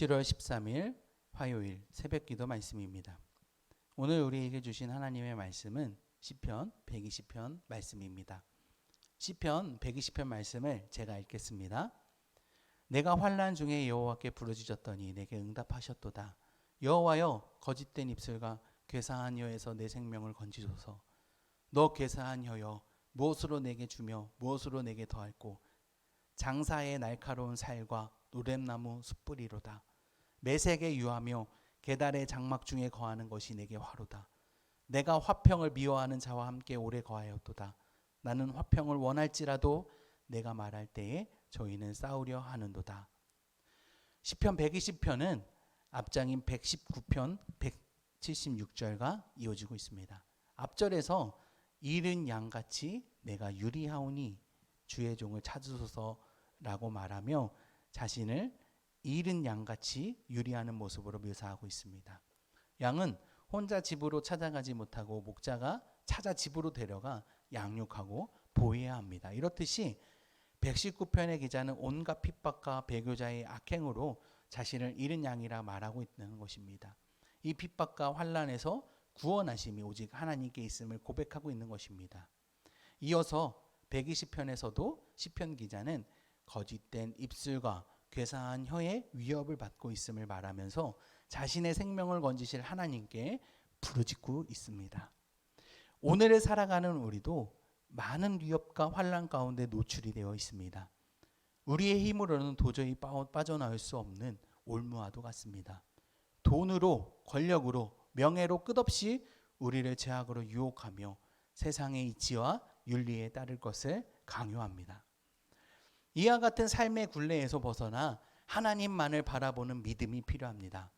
7월 13일 화요일 새벽기도 말씀입니다. 오늘 우리에게 주신 하나님의 말씀은 시편 120편 말씀입니다. 시편 120편 말씀을 제가 읽겠습니다. 내가 환난 중에 여호와께 부르짖었더니 내게 응답하셨도다. 여호와여, 거짓된 입술과 괴사한 혀에서 내 생명을 건지소서. 너 괴사한 혀여, 무엇으로 내게 주며 무엇으로 내게 더할꼬. 장사의 날카로운 살과 노랫나무 숯불이로다. 매색에 유하며 계달의 장막 중에 거하는 것이 내게 화로다. 내가 화평을 미워하는 자와 함께 오래 거하였도다. 나는 화평을 원할지라도 내가 말할 때에 저희는 싸우려 하는도다. 시편 120편은 앞장인 119편 176절과 이어지고 있습니다. 앞절에서 이른 양같이 내가 유리하오니 주의 종을 찾으소서라고 말하며 자신을 이른 양같이 유리하는 모습으로 묘사하고 있습니다. 양은 혼자 집으로 찾아가지 못하고 목자가 찾아 집으로 데려가 양육하고 보호해야 합니다. 이렇듯이 119편의 기자는 온갖 핍박과 배교자의 악행으로 자신을 잃은 양이라 말하고 있는 것입니다. 이 핍박과 환난에서 구원하심이 오직 하나님께 있음을 고백하고 있는 것입니다. 이어서 120편에서도 시편 기자는 거짓된 입술과 괴사한 혀의 위협을 받고 있음을 말하면서 자신의 생명을 건지실 하나님께 부르짖고 있습니다. 오늘을 살아가는 우리도 많은 위협과 환난 가운데 노출이 되어 있습니다. 우리의 힘으로는 도저히 빠져나올 수 없는 올무와도 같습니다. 돈으로, 권력으로, 명예로 끝없이 우리를 죄악으로 유혹하며 세상의 이치와 윤리에 따를 것을 강요합니다. 이와 같은 삶의 굴레에서 벗어나 하나님만을 바라보는 믿음이 필요합니다.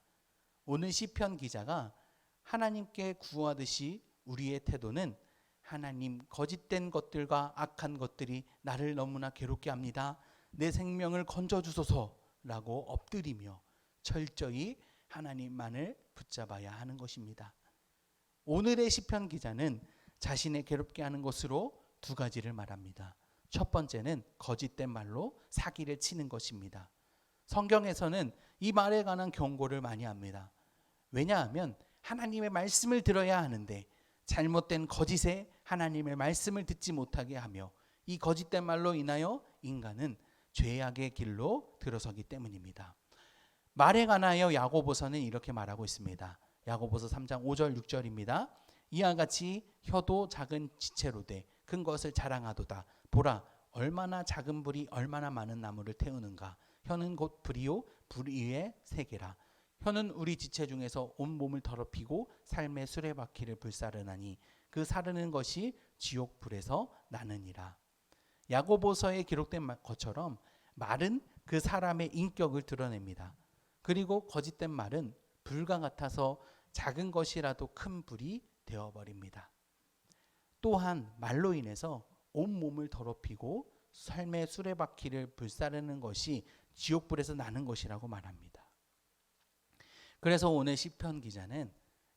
오늘 시편 기자가 하나님께 구하듯이 우리의 태도는 하나님, 거짓된 것들과 악한 것들이 나를 너무나 괴롭게 합니다. 내 생명을 건져주소서라고 엎드리며 철저히 하나님만을 붙잡아야 하는 것입니다. 오늘의 시편 기자는 자신의 괴롭게 하는 것으로 두 가지를 말합니다. 첫 번째는 거짓된 말로 사기를 치는 것입니다. 성경에서는 이 말에 관한 경고를 많이 합니다. 왜냐하면 하나님의 말씀을 들어야 하는데 잘못된 거짓에 하나님의 말씀을 듣지 못하게 하며 이 거짓된 말로 인하여 인간은 죄악의 길로 들어서기 때문입니다. 말에 관하여 야고보서는 이렇게 말하고 있습니다. 야고보서 3장 5절 6절입니다. 이와 같이 혀도 작은 지체로 돼 큰 것을 자랑하도다. 보라, 얼마나 작은 불이 얼마나 많은 나무를 태우는가. 혀는 곧 불이요 불 위의 세계라. 혀는 우리 지체 중에서 온 몸을 더럽히고 삶의 수레바퀴를 불사르나니 그 사르는 것이 지옥 불에서 나느니라. 야고보서에 기록된 것처럼 말은 그 사람의 인격을 드러냅니다. 그리고 거짓된 말은 불과 같아서 작은 것이라도 큰 불이 되어버립니다. 또한 말로 인해서 온몸을 더럽히고 삶의 수레바퀴를 불사르는 것이 지옥불에서 나는 것이라고 말합니다. 그래서 오늘 시편 기자는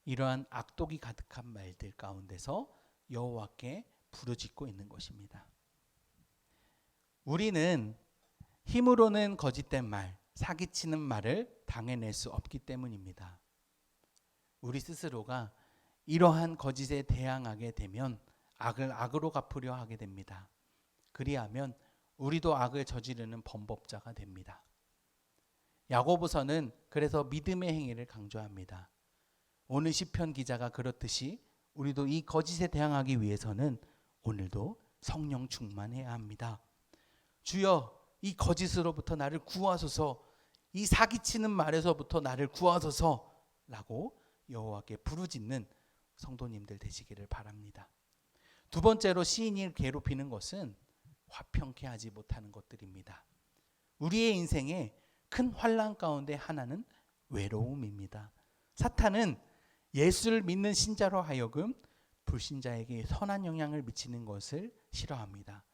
이러한 악독이 가득한 말들 가운데서 여호와께 부르짖고 있는 것입니다. 우리는 힘으로는 거짓된 말, 사기치는 말을 당해낼 수 없기 때문입니다. 우리 스스로가 이러한 거짓에 대항하게 되면 악을 악으로 갚으려 하게 됩니다. 그리하면 우리도 악을 저지르는 범법자가 됩니다. 야고보서는 그래서 믿음의 행위를 강조합니다. 오늘 시편 기자가 그렇듯이 우리도 이 거짓에 대항하기 위해서는 오늘도 성령 충만해야 합니다. 주여, 이 거짓으로부터 나를 구하소서, 이 사기치는 말에서부터 나를 구하소서라고 여호와께 부르짖는 성도님들 되시기를 바랍니다. 두 번째로 시인이 괴롭히는 것은 화평케 하지 못하는 것들입니다. 우리의 인생에 큰 환난 가운데 하나는 외로움입니다. 사탄은 예수를 믿는 신자로 하여금 불신자에게 선한 영향을 미치는 것을 싫어합니다.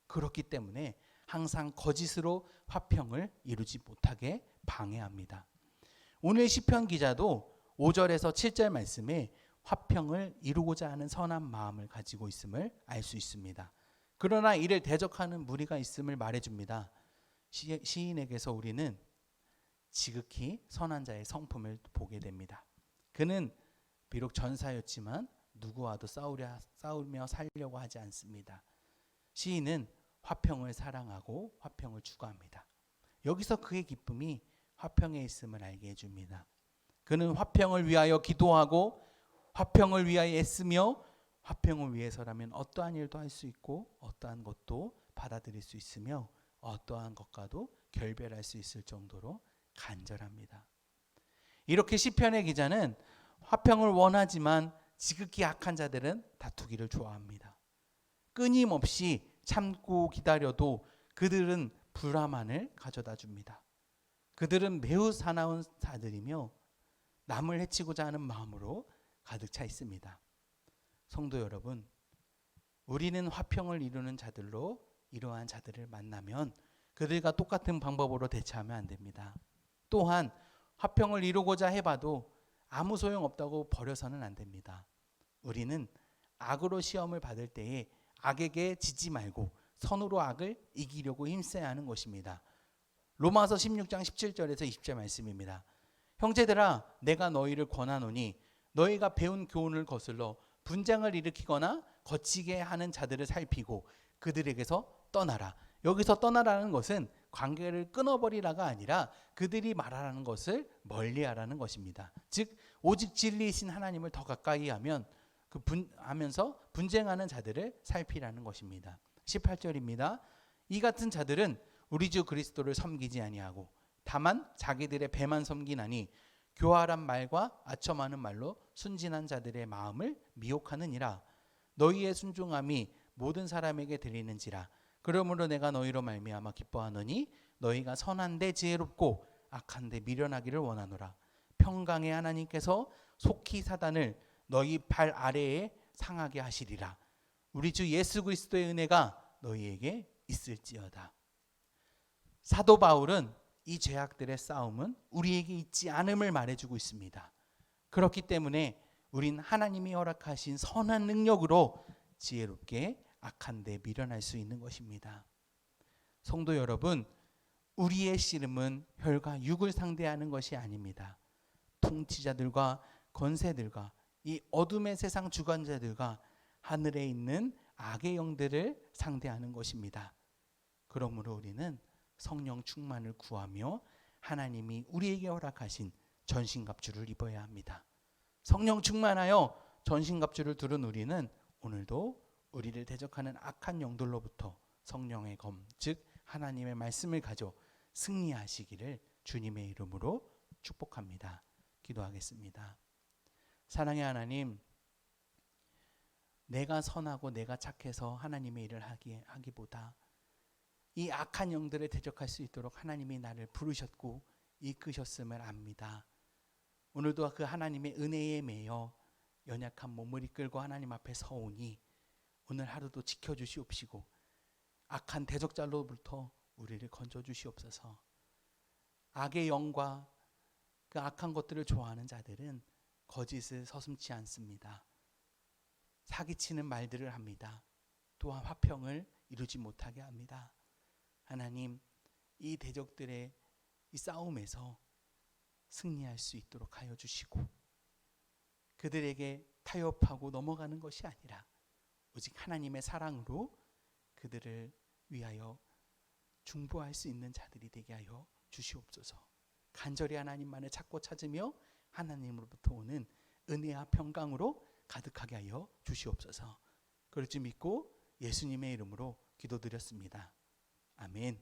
그렇기 때문에 항상 거짓으로 화평을 이루지 못하게 방해합니다. 오늘 시편 기자도 5절에서 7절 말씀에 화평을 이루고자 하는 선한 마음을 가지고 있음을 알 수 있습니다. 그러나 이를 대적하는 무리가 있음을 말해줍니다. 시인에게서 우리는 지극히 선한 자의 성품을 보게 됩니다. 그는 비록 전사였지만 누구와도 싸우며 살려고 하지 않습니다. 시인은 화평을 사랑하고 화평을 추구합니다. 여기서 그의 기쁨이 화평에 있음을 알게 해줍니다. 그는 화평을 위하여 기도하고 화평을 위하여 애쓰며 화평을 위해서라면 어떠한 일도 할 수 있고 어떠한 것도 받아들일 수 있으며 어떠한 것과도 결별할 수 있을 정도로 간절합니다. 이렇게 시편의 기자는 화평을 원하지만 지극히 악한 자들은 다투기를 좋아합니다. 끊임없이 참고 기다려도 그들은 불화만을 가져다 줍니다. 그들은 매우 사나운 자들이며 남을 해치고자 하는 마음으로 가득 차 있습니다. 성도 여러분, 우리는 화평을 이루는 자들로 이러한 자들을 만나면 그들과 똑같은 방법으로 대처하면 안 됩니다. 또한 화평을 이루고자 해봐도 아무 소용없다고 버려서는 안 됩니다. 우리는 악으로 시험을 받을 때에 악에게 지지 말고 선으로 악을 이기려고 힘써야 하는 것입니다. 로마서 16장 17절에서 20절 말씀입니다. 형제들아, 내가 너희를 권하노니 너희가 배운 교훈을 거슬러 분쟁을 일으키거나 거치게 하는 자들을 살피고 그들에게서 떠나라. 여기서 떠나라는 것은 관계를 끊어버리라가 아니라 그들이 말하라는 것을 멀리하라는 것입니다. 즉 오직 진리이신 하나님을 더 가까이 하면서 분쟁하는 자들을 살피라는 것입니다. 18절입니다. 이 같은 자들은 우리 주 그리스도를 섬기지 아니하고 다만 자기들의 배만 섬기나니 교활한 말과 아첨하는 말로 순진한 자들의 마음을 미혹하느니라. 너희의 순종함이 모든 사람에게 들리는지라. 그러므로 내가 너희로 말미암아 기뻐하노니 너희가 선한데 지혜롭고 악한데 미련하기를 원하노라. 평강의 하나님께서 속히 사단을 너희 발 아래에 상하게 하시리라. 우리 주 예수 그리스도의 은혜가 너희에게 있을지어다. 사도 바울은 이 죄악들의 싸움은 우리에게 있지 않음을 말해주고 있습니다. 그렇기 때문에 우린 하나님이 허락하신 선한 능력으로 지혜롭게 악한데 미련할 수 있는 것입니다. 성도 여러분, 우리의 씨름은 혈과 육을 상대하는 것이 아닙니다. 통치자들과 권세들과 이 어둠의 세상 주관자들과 하늘에 있는 악의 영들을 상대하는 것입니다. 그러므로 우리는 성령 충만을 구하며 하나님이 우리에게 허락하신 전신갑주를 입어야 합니다. 성령 충만하여 전신갑주를 두른 우리는 오늘도 우리를 대적하는 악한 영들로부터 성령의 검, 즉 하나님의 말씀을 가져 승리하시기를 주님의 이름으로 축복합니다. 기도하겠습니다. 사랑의 하나님, 내가 선하고 내가 착해서 하나님의 일을 하기보다 이 악한 영들을 대적할 수 있도록 하나님이 나를 부르셨고 이끄셨음을 압니다. 오늘도 그 하나님의 은혜에 매여 연약한 몸을 이끌고 하나님 앞에 서오니 오늘 하루도 지켜주시옵시고 악한 대적자로부터 우리를 건져주시옵소서. 악의 영과 그 악한 것들을 좋아하는 자들은 거짓을 서슴지 않습니다. 사기치는 말들을 합니다. 또한 화평을 이루지 못하게 합니다. 하나님, 이 대적들의 이 싸움에서 승리할 수 있도록 하여 주시고 그들에게 타협하고 넘어가는 것이 아니라 오직 하나님의 사랑으로 그들을 위하여 중보할 수 있는 자들이 되게 하여 주시옵소서. 간절히 하나님만을 찾고 찾으며 하나님으로부터 오는 은혜와 평강으로 가득하게 하여 주시옵소서. 그럴 줄 믿고 예수님의 이름으로 기도드렸습니다. 아멘.